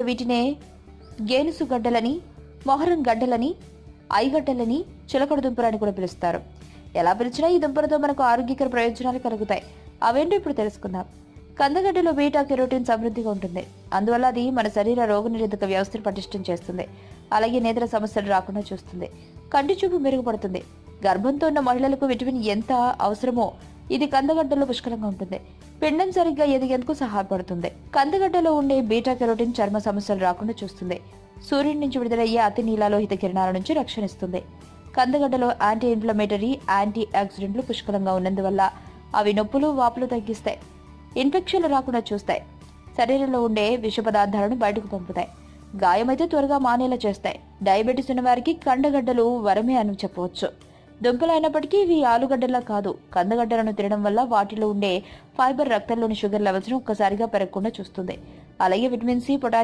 వీటినే గేనుసు గడ్డలని, మొహరం గడ్డలని, ఐగడ్డలని, చిలకడ దుంపలని కూడా పిలుస్తారు. ఎలా పిలిచినా ఈ దుంపలతో మనకు ఆరోగ్యకర ప్రయోజనాలు కలుగుతాయి. అవేంటో ఇప్పుడు తెలుసుకుందాం. కందగడ్డలో బీటా కెరోటిన్ సమృద్ధిగా ఉంటుంది. అందువల్ల అది మన శరీర రోగనిరోధక వ్యవస్థను పటిష్టం చేస్తుంది. అలాగే నేత్ర సమస్యలు రాకుండా చూస్తుంది. కంటి చూపు మెరుగుపడుతుంది. గర్భంతో ఉన్న మహిళలకు విటమిన్ ఎంత అవసరమో ఇది కందగడ్డలో పుష్కలంగా ఉంటుంది. పిండం సరిగ్గా ఎదిగేందుకు సహాయపడుతుంది. కందగడ్డలో ఉండే బీటా కెరోటిన్ చర్మ సమస్యలు రాకుండా చూస్తుంది. సూర్యుడి నుంచి విడుదలయ్యే అతి నీలాలోహిత కిరణాల నుంచి రక్షణిస్తుంది. కందగడ్డలో యాంటీ ఇన్ఫ్లమేటరీ, యాంటీ ఆక్సిడెంట్లు పుష్కలంగా ఉన్నందువల్ల అవి నొప్పులు, వాపులు తగ్గిస్తాయి. ఇన్ఫెక్షన్లు రాకుండా చూస్తాయి. శరీరంలో ఉండే విష పదార్థాలను బయటకు పంపుతాయి. గాయమైతే త్వరగా మానేలా చేస్తాయి. డయాబెటీస్ ఉన్న వారికి కందగడ్డలు వరమే అని చెప్పవచ్చు. దుంపలు అయినప్పటికీ ఇవి ఆలుగడ్డలా కాదు. కందగడ్డలను తినడం వల్ల వాటిలో ఉండే ఫైబర్ రక్తంలోని షుగర్ లెవెల్స్ ను ఒక్కసారిగా పెరగకుండా చూస్తుంది. అలాగే విటమిన్ సి, పొటాషియం